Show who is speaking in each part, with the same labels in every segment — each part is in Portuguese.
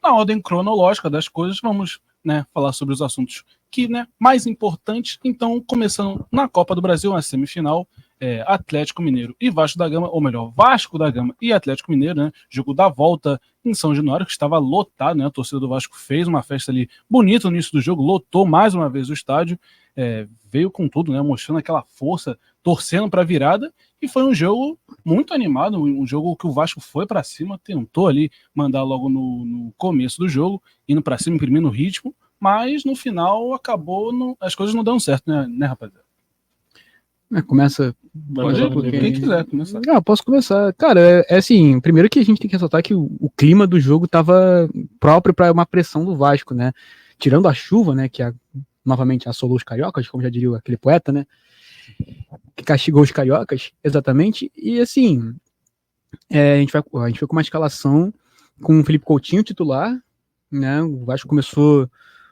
Speaker 1: na ordem cronológica das coisas, vamos, né, falar sobre os assuntos que, né, mais importantes. Então, começando na Copa do Brasil, na semifinal, Atlético Mineiro e Vasco da Gama, ou melhor, Vasco da Gama e Atlético Mineiro, né, jogo da volta em São Januário, que estava lotado, né, a torcida do Vasco fez uma festa ali bonita no início do jogo, lotou mais uma vez o estádio, veio com tudo, né, mostrando aquela força, torcendo para a virada, e foi um jogo muito animado, um jogo que o Vasco foi para cima, tentou ali mandar logo no começo do jogo, indo para cima, imprimindo o ritmo, mas no final acabou, as coisas não dão certo, né, rapaziada?
Speaker 2: Começa.
Speaker 1: Quem quiser começar.
Speaker 2: Posso começar. Cara, assim, primeiro que a gente tem que ressaltar que o clima do jogo tava próprio para uma pressão do Vasco, né? Tirando a chuva, né, que novamente assolou os cariocas, como já diria aquele poeta, né? Que castigou os cariocas, exatamente. E assim, a gente foi com uma escalação com o Felipe Coutinho titular, né? O Vasco começou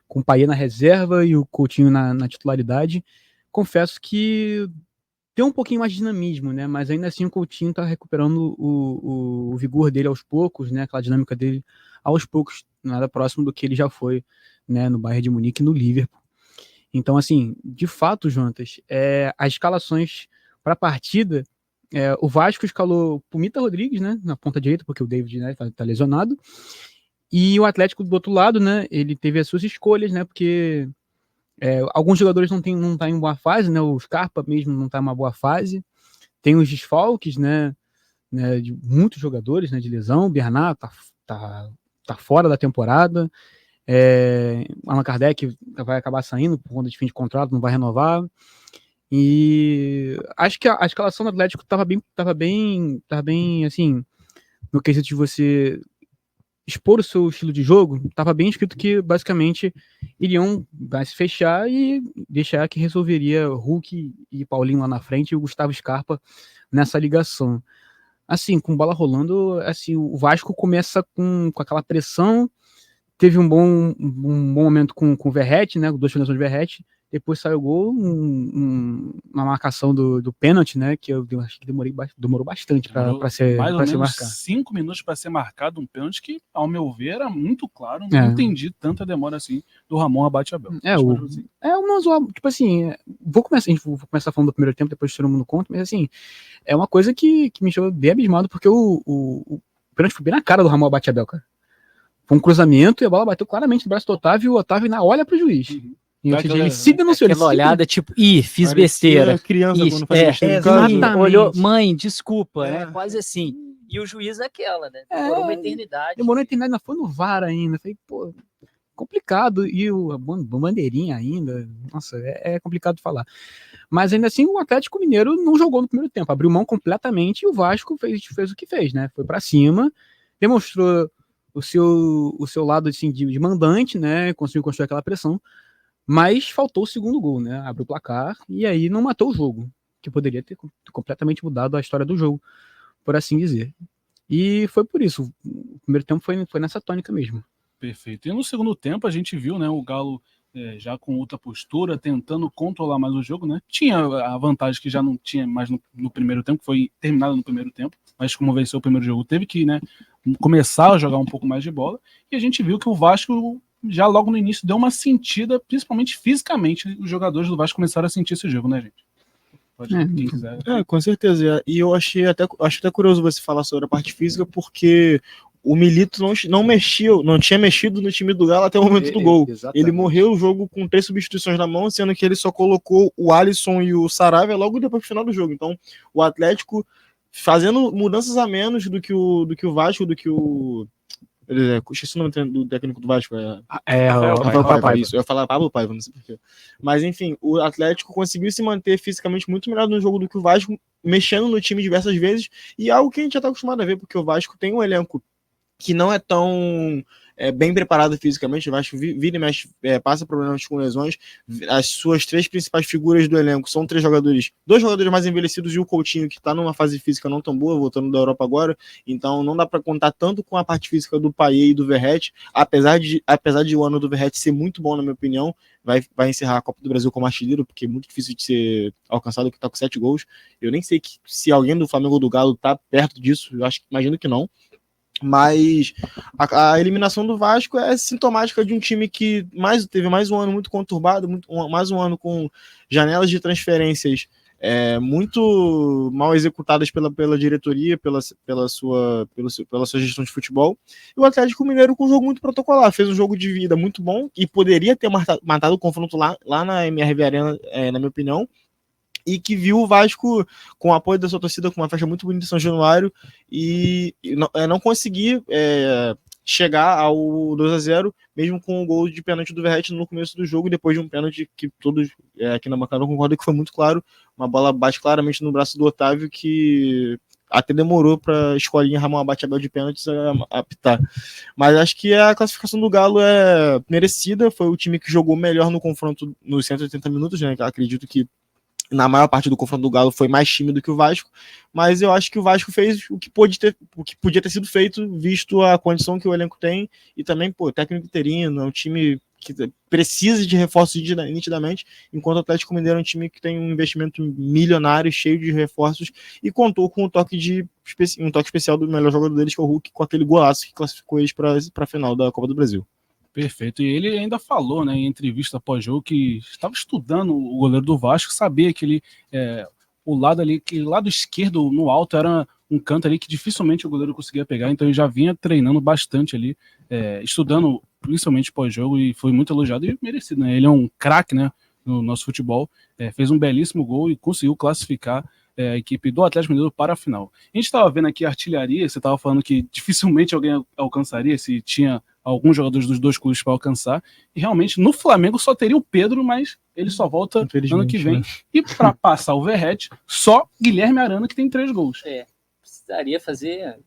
Speaker 2: com o Payet na reserva e o Coutinho na titularidade. Confesso que tem um pouquinho mais de dinamismo, né? Mas ainda assim o Coutinho tá recuperando o vigor dele aos poucos, né? Aquela dinâmica dele aos poucos, nada próximo do que ele já foi, né? No Bayern de Munique e no Liverpool. Então, assim, de fato, Jonatas, as escalações para a partida, o Vasco escalou Pumita Rodrigues, né? Na ponta direita, porque o David, né, tá lesionado. E o Atlético do outro lado, né? Ele teve as suas escolhas, né? Porque alguns jogadores não tá em boa fase, né? O Scarpa mesmo não tá em uma boa fase. Tem os desfalques, né? De muitos jogadores, né? De lesão. O Bernat tá fora da temporada. Allan Kardec vai acabar saindo por conta de fim de contrato, não vai renovar. E acho que a escalação do Atlético tava bem, assim, no quesito de você expor o seu estilo de jogo, estava bem escrito que basicamente iriam se fechar e deixar que resolveria Hulk e Paulinho lá na frente e o Gustavo Scarpa nessa ligação. Assim, com bola rolando, assim, o Vasco começa com aquela pressão, teve um bom momento com o Verratti, né, 2 finalizações de Verratti, depois saiu o gol, uma marcação do pênalti, né, que eu acho que demorou bastante para ser
Speaker 1: mais ou menos
Speaker 2: marcado.
Speaker 1: 5 minutos para ser marcado um pênalti que, ao meu ver, era muito claro, não entendi tanta demora assim do Ramon Abate-Abel.
Speaker 2: Tipo assim, vou começar falando do primeiro tempo, depois todo mundo conta, mas assim, é uma coisa que me deixou bem abismado, porque o pênalti foi bem na cara do Ramon Abate-Abel, cara. Foi um cruzamento e a bola bateu claramente no braço do Otávio e o Otávio ainda olha pro juiz. E ele se denunciou.
Speaker 3: Aquela olhada, tipo, fiz besteira.
Speaker 4: Criança quando faz besteira.
Speaker 2: Exatamente.
Speaker 3: Olhou, mãe, desculpa, né? Quase assim. E o juiz naquela, né? Demorou uma eternidade.
Speaker 2: Ainda foi no VAR ainda. Falei, pô, complicado. E o bandeirinha ainda. Nossa, é complicado de falar. Mas ainda assim, o Atlético Mineiro não jogou no primeiro tempo. Abriu mão completamente e o Vasco fez o que fez, né? Foi pra cima, demonstrou o seu lado assim, de mandante, né? Conseguiu construir aquela pressão. Mas faltou o segundo gol, né? Abriu o placar e aí não matou o jogo, que poderia ter completamente mudado a história do jogo, por assim dizer. E foi por isso. O primeiro tempo foi nessa tônica mesmo.
Speaker 1: Perfeito. E no segundo tempo a gente viu, né, o Galo já com outra postura, tentando controlar mais o jogo, né? Tinha a vantagem que já não tinha mais no primeiro tempo, foi terminado no primeiro tempo, mas como venceu o primeiro jogo, teve que, né, começar a jogar um pouco mais de bola. E a gente viu que o Vasco já logo no início deu uma sentida, principalmente fisicamente, os jogadores do Vasco começaram a sentir esse jogo, né, gente? Pode, quem quiser.
Speaker 4: Com certeza. E eu acho até curioso você falar sobre a parte física, porque o Milito não tinha mexido no time do Galo até o momento do gol. Exatamente. Ele morreu o jogo com 3 substituições na mão, sendo que ele só colocou o Alisson e o Saravia logo depois do final do jogo. Então, o Atlético fazendo mudanças a menos do que o Vasco, do que o... esqueci o nome do técnico do Vasco.
Speaker 2: Rafael Paiva.
Speaker 4: Isso, eu ia falar Pablo Paiva, não sei porquê. Mas enfim, o Atlético conseguiu se manter fisicamente muito melhor no jogo do que o Vasco, mexendo no time diversas vezes, e é algo que a gente já está acostumado a ver, porque o Vasco tem um elenco que não é tão bem preparado fisicamente. O Vasco vira e mexe, passa problemas com lesões. As suas 3 principais figuras do elenco são 2 jogadores mais envelhecidos e o Coutinho, que está numa fase física não tão boa, voltando da Europa agora. Então não dá para contar tanto com a parte física do Payet e do Verratti, apesar de o ano do Verratti ser muito bom, na minha opinião. Vai encerrar a Copa do Brasil como artilheiro, porque é muito difícil de ser alcançado, que está com 7 gols. Eu nem sei se alguém do Flamengo ou do Galo está perto disso, imagino que não. Mas a eliminação do Vasco é sintomática de um time que teve mais um ano muito conturbado, mais um ano com janelas de transferências muito mal executadas pela diretoria, pela sua gestão de futebol. E o Atlético Mineiro com um jogo muito protocolar, fez um jogo de vida muito bom e poderia ter matado o confronto lá na MRV Arena, na minha opinião, e que viu o Vasco com o apoio da sua torcida, com uma festa muito bonita em São Januário, e não conseguir chegar ao 2-0, mesmo com o gol de pênalti do Verratti no começo do jogo, depois de um pênalti que todos aqui na bancada concordam que foi muito claro, uma bola bate claramente no braço do Otávio, que até demorou para a escolinha Ramon Abate-Abel de pênaltis apitar. Mas acho que a classificação do Galo é merecida, foi o time que jogou melhor no confronto nos 180 minutos, né? Acredito que na maior parte do confronto do Galo foi mais time do que o Vasco, mas eu acho que o Vasco fez o que podia ter sido feito, visto a condição que o elenco tem, e também, técnico interino, é um time que precisa de reforços nitidamente, enquanto o Atlético Mineiro é um time que tem um investimento milionário, cheio de reforços, e contou com um toque especial do melhor jogador deles, que é o Hulk, com aquele golaço que classificou eles para a final da Copa do Brasil.
Speaker 1: Perfeito. E ele ainda falou, né, em entrevista pós-jogo, que estava estudando o goleiro do Vasco, sabia que ele, o lado esquerdo no alto era um canto ali que dificilmente o goleiro conseguia pegar, então ele já vinha treinando bastante ali, estudando principalmente pós-jogo, e foi muito elogiado e merecido, né? Ele é um craque, né, no nosso futebol, fez um belíssimo gol e conseguiu classificar a equipe do Atlético Mineiro para a final. A gente estava vendo aqui a artilharia, você estava falando que dificilmente alguém alcançaria, se tinha alguns jogadores dos dois clubes para alcançar, e realmente no Flamengo só teria o Pedro, mas ele só volta ano que vem. Né? E para passar o Verratti, só Guilherme Arana, que tem 3 gols.
Speaker 3: Precisaria fazer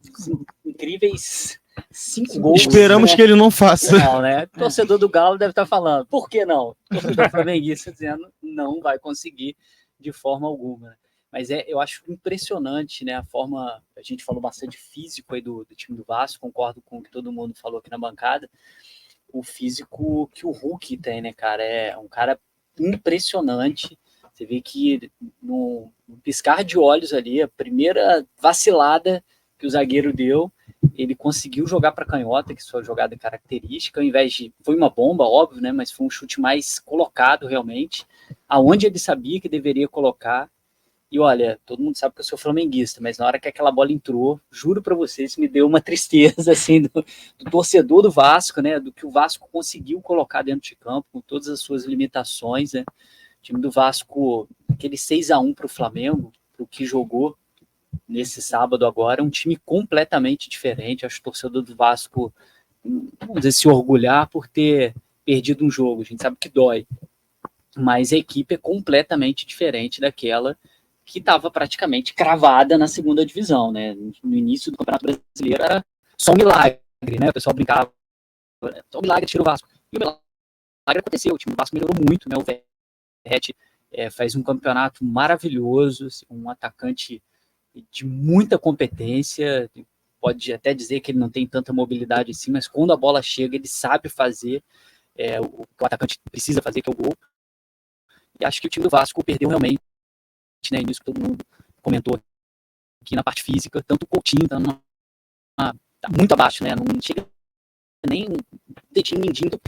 Speaker 3: incríveis 5 gols.
Speaker 4: Esperamos, né, que ele não faça.
Speaker 3: Não, né? O torcedor do Galo deve estar falando, por que não? O torcedor flamenguista dizendo, não vai conseguir de forma alguma. Mas eu acho impressionante, né, a forma, a gente falou bastante físico aí do time do Vasco, concordo com o que todo mundo falou aqui na bancada, o físico que o Hulk tem, né, cara, é um cara impressionante. Você vê que no piscar de olhos ali, a primeira vacilada que o zagueiro deu, ele conseguiu jogar para canhota, que é sua jogada característica, ao invés de... Foi uma bomba, óbvio, né, mas foi um chute mais colocado realmente, aonde ele sabia que deveria colocar. E olha, todo mundo sabe que eu sou flamenguista, mas na hora que aquela bola entrou, juro para vocês, me deu uma tristeza, assim, do torcedor do Vasco, né, do que o Vasco conseguiu colocar dentro de campo, com todas as suas limitações, né. O time do Vasco, aquele 6-1 para o Flamengo, para o que jogou nesse sábado agora, é um time completamente diferente. Acho que o torcedor do Vasco, vamos dizer, se orgulhar por ter perdido um jogo, a gente sabe que dói, mas a equipe é completamente diferente daquela que estava praticamente cravada na segunda divisão, né? No início do Campeonato Brasileiro era só um milagre, né? O pessoal brincava, só um milagre tira o Vasco. E o milagre aconteceu, o time do Vasco melhorou muito, né? O Verratti faz um campeonato maravilhoso, assim, um atacante de muita competência, pode até dizer que ele não tem tanta mobilidade assim, mas quando a bola chega, ele sabe fazer o que o atacante precisa fazer, que é o gol. E acho que o time do Vasco perdeu realmente, né, isso que todo mundo comentou aqui na parte física, tanto o Coutinho tá muito abaixo, né, não chega nem um dedinho mindinho do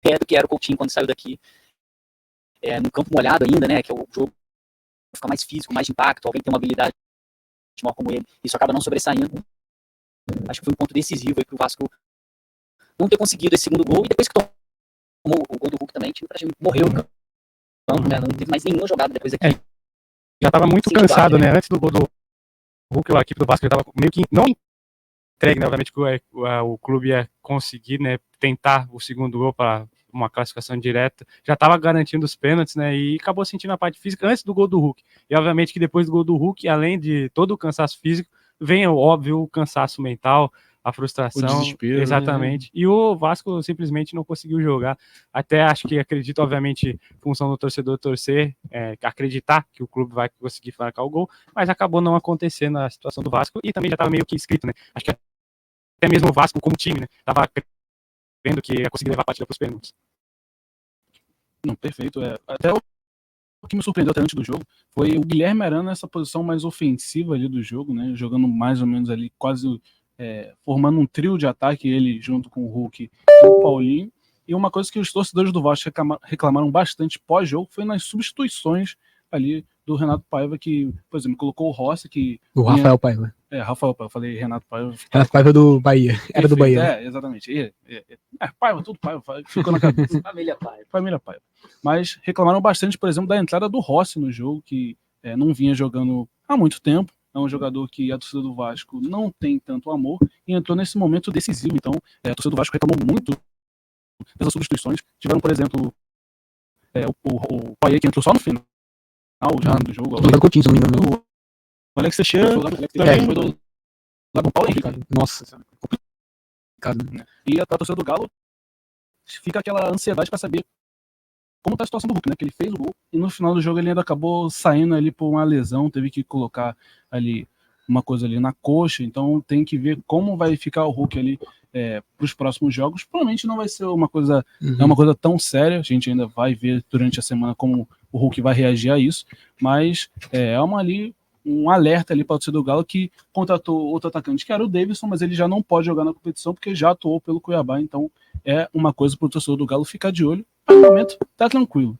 Speaker 3: pé do que era o Coutinho quando saiu daqui, no campo molhado ainda, né, que é o jogo fica mais físico, mais de impacto, alguém tem uma habilidade maior como ele, isso acaba não sobressaindo. Acho que foi um ponto decisivo aí pro Vasco não ter conseguido esse segundo gol, e depois que tomou o gol do Hulk também, o time praticamente morreu no campo, né, não teve mais nenhuma jogada depois aqui.
Speaker 2: Já estava muito cansado, né? Antes do gol do Hulk, a equipe do Vasco já estava meio que não entregue, né? Obviamente que o clube ia conseguir, né, tentar o segundo gol para uma classificação direta. Já estava garantindo os pênaltis, né? E acabou sentindo a parte física antes do gol do Hulk. E obviamente que depois do gol do Hulk, além de todo o cansaço físico, vem, óbvio, o cansaço mental, a frustração,
Speaker 4: o desespero,
Speaker 2: exatamente, né? E o Vasco simplesmente não conseguiu jogar. Até acredito, obviamente, função do torcedor torcer, acreditar que o clube vai conseguir marcar o gol, mas acabou não acontecendo a situação do Vasco, e também já estava meio que escrito, né? Acho que até mesmo o Vasco como time, né, estava vendo que ia conseguir levar a partida para os pênaltis.
Speaker 1: Não, perfeito. Até o que me surpreendeu até antes do jogo foi o Guilherme Arana nessa posição mais ofensiva ali do jogo, né? Jogando mais ou menos ali quase formando um trio de ataque, ele junto com o Hulk e o Paulinho. E uma coisa que os torcedores do Vasco reclamaram bastante pós-jogo foi nas substituições ali do Renato Paiva, que, por exemplo, colocou o Rossi, que...
Speaker 2: O Rafael Paiva.
Speaker 1: Rafael Paiva, eu falei Renato Paiva.
Speaker 2: Renato Paiva do Bahia, era do Bahia. Né?
Speaker 1: Exatamente. Paiva, tudo Paiva, ficou na cabeça. Família Paiva. Mas reclamaram bastante, por exemplo, da entrada do Rossi no jogo, que não vinha jogando há muito tempo. É um jogador que a torcida do Vasco não tem tanto amor e entrou nesse momento decisivo. Então, a torcida do Vasco reclamou muito dessas substituições. Tiveram, por exemplo, o Paiva, que entrou só no final já do jogo.
Speaker 2: O Coutinho, se não me engano.
Speaker 1: O Alex Teixeira também foi do lado do Paulo Henrique.
Speaker 2: Nossa.
Speaker 1: E a torcida do Galo fica aquela ansiedade para saber como tá a situação do Hulk, né? Que ele fez o gol e no final do jogo ele ainda acabou saindo ali por uma lesão, teve que colocar ali uma coisa ali na coxa, então tem que ver como vai ficar o Hulk ali para os próximos jogos. Provavelmente não vai ser uma coisa, uma coisa tão séria, a gente ainda vai ver durante a semana como o Hulk vai reagir a isso, mas um alerta ali para o torcedor do Galo, que contratou outro atacante, que era o Davidson, mas ele já não pode jogar na competição porque já atuou pelo Cuiabá, então é uma coisa para o torcedor do Galo ficar de olho. No momento tá tranquilo.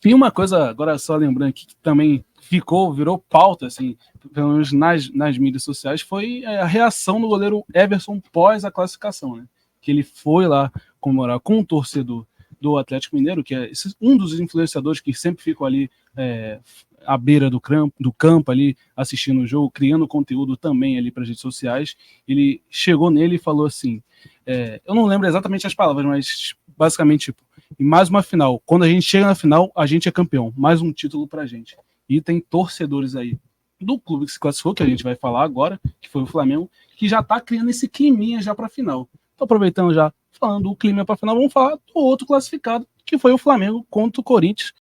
Speaker 1: E uma coisa, agora só lembrando aqui, que também virou pauta, assim, pelo menos nas mídias sociais, foi a reação do goleiro Everson pós a classificação, né? Que ele foi lá comemorar com o torcedor do Atlético Mineiro, que é um dos influenciadores que sempre ficam ali à beira do campo ali, assistindo o jogo, criando conteúdo também ali para as redes sociais. Ele chegou nele e falou assim, eu não lembro exatamente as palavras, mas basicamente, tipo, em mais uma final, quando a gente chega na final, a gente é campeão, mais um título pra gente. E tem torcedores aí do clube que se classificou, que a gente vai falar agora, que foi o Flamengo, que já tá criando esse climinha já pra final. Então, aproveitando já, falando do clima pra final, vamos falar do outro classificado, que foi o Flamengo contra o Corinthians,